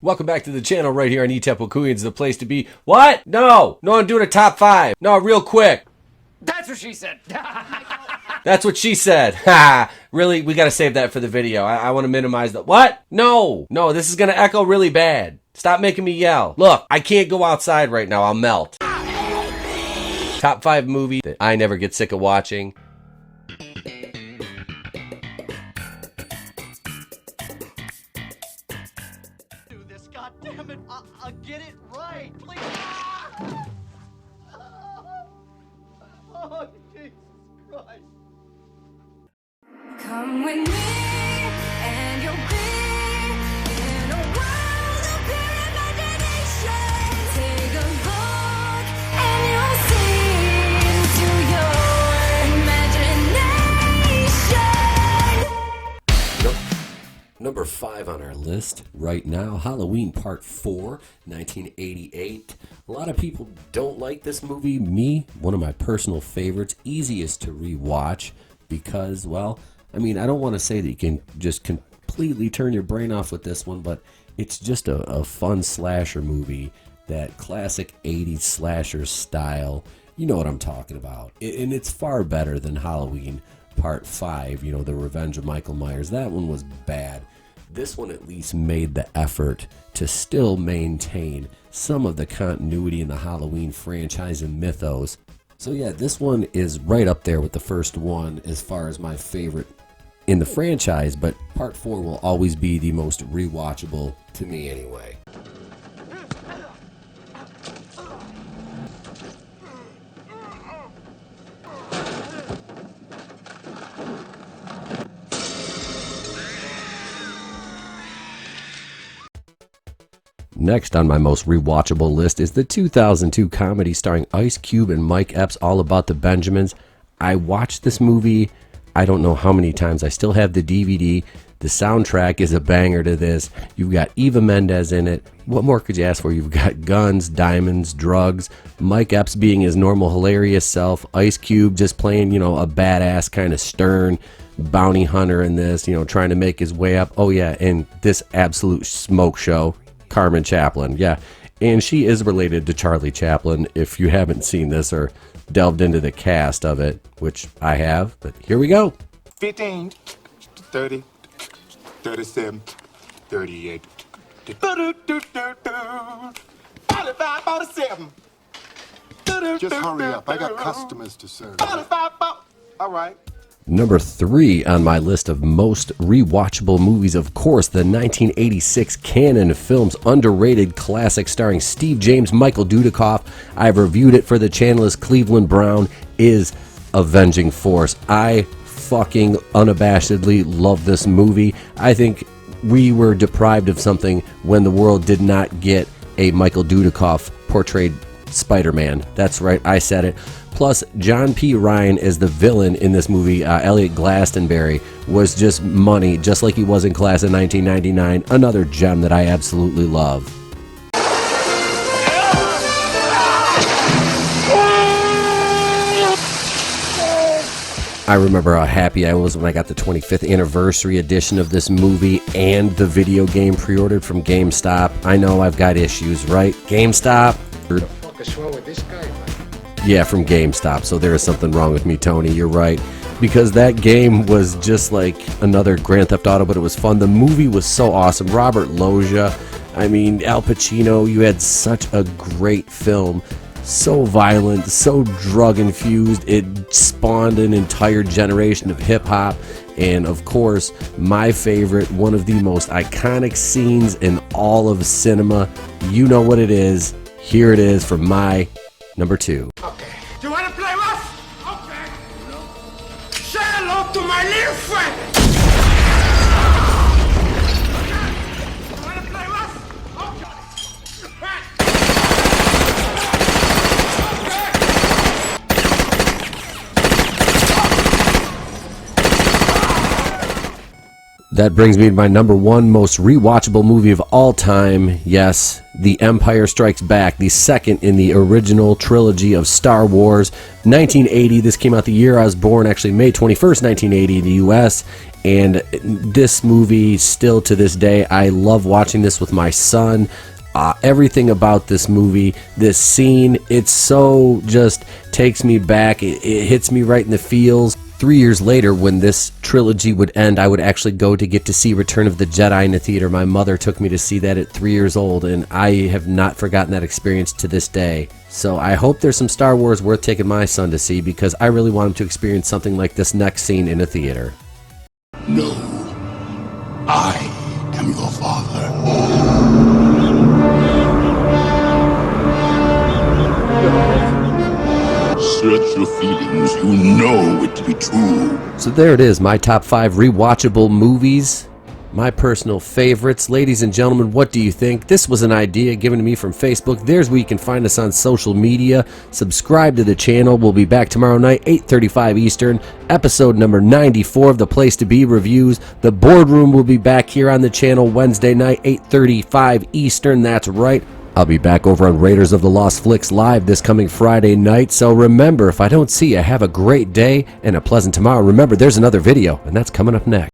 Welcome back to the channel right here on Etep Wokuiain, the place to be. What? No, I'm doing a top 5. No, real quick. That's what she said. That's what she said. Ha! Really, we gotta save that for the video. I want to minimize the what? No, this is gonna echo really bad. Stop making me yell. Look, I can't go outside right now. I'll melt. Top 5 movie that I never get sick of watching. God damn it! I'll get it right, please. Oh, Jesus Christ! Come with me, and you'll be in a world of pure imagination. Take a look, and you'll see into your imagination. Number 5 on our list right now, Halloween Part 4, 1988. A lot of people don't like this movie. Me, one of my personal favorites, easiest to rewatch because, well, I mean, I don't want to say that you can just completely turn your brain off with this one, but it's just a fun slasher movie, that classic 80s slasher style. You know what I'm talking about. And it's far better than Halloween Part 5, you know, The Revenge of Michael Myers. That one was bad. This one at least made the effort to still maintain some of the continuity in the Halloween franchise and mythos. So yeah, this one is right up there with the first one as far as my favorite in the franchise, but Part 4 will always be the most rewatchable to me anyway. Next on my most rewatchable list is the 2002 comedy starring Ice Cube and Mike Epps, All About the Benjamins. I watched this movie, I don't know how many times. I still have the DVD. The soundtrack is a banger to this. You've got Eva Mendes in it. What more could you ask for? You've got guns, diamonds, drugs, Mike Epps being his normal hilarious self, Ice Cube just playing, you know, a badass kind of stern bounty hunter in this, you know, trying to make his way up. Oh yeah, and this absolute smoke show, Carmen Chaplin, yeah, and she is related to Charlie Chaplin if you haven't seen this or delved into the cast of it, which I have, but here we go. 15, 30, 37, 38, 45, 47. Just hurry up, I got customers to serve. 45, all right. Number 3 on my list of most rewatchable movies, of course, the 1986 Canon Films underrated classic starring Steve James, Michael Dudikoff. I've reviewed it for the channel as Cleveland Brown is Avenging Force. I fucking unabashedly love this movie. I think we were deprived of something when the world did not get a Michael Dudikoff portrayed Spider-Man. That's right, I said it. Plus, John P. Ryan as the villain in this movie, Elliot Glastonbury, was just money, just like he was in Class of 1999. Another gem that I absolutely love. I remember how happy I was when I got the 25th anniversary edition of this movie and the video game pre-ordered from GameStop. I know I've got issues, right? GameStop? What the fuck is wrong with this guy, man? Yeah, from GameStop. So there is something wrong with me, Tony. You're right. Because that game was just like another Grand Theft Auto, but it was fun. The movie was so awesome. Robert Loggia, I mean, Al Pacino, you had such a great film. So violent, so drug-infused. It spawned an entire generation of hip-hop. And, of course, my favorite, one of the most iconic scenes in all of cinema. You know what it is. Here it is for my number 2. Okay. You want to play rough? Okay. Say hello to my little friend. You want to play rough? That brings me to my number one most rewatchable movie of all time. Yes, The Empire Strikes Back, the second in the original trilogy of Star Wars. 1980, this came out the year I was born, actually May 21st, 1980 in the US. And this movie, still to this day, I love watching this with my son. Everything about this movie, this scene, it so just takes me back. It hits me right in the feels. 3 years later, when this trilogy would end, I would actually go to get to see Return of the Jedi in the theater. My mother took me to see that at 3 years old, and I have not forgotten that experience to this day. So I hope there's some Star Wars worth taking my son to see, because I really want him to experience something like this next scene in a theater. No, I am your father. Search your feelings, you know it to be true. So there it is, my top 5 rewatchable movies, my personal favorites. Ladies and gentlemen, what do you think? This was an idea given to me from Facebook. There's where you can find us on social media. Subscribe to the channel. We'll be back tomorrow night, 8:35 Eastern, episode number 94 of The Place to Be Reviews. The Boardroom will be back here on the channel Wednesday night, 8:35 Eastern. That's right. I'll be back over on Raiders of the Lost Flicks Live this coming Friday night. So remember, if I don't see you, have a great day and a pleasant tomorrow. Remember, there's another video, and that's coming up next.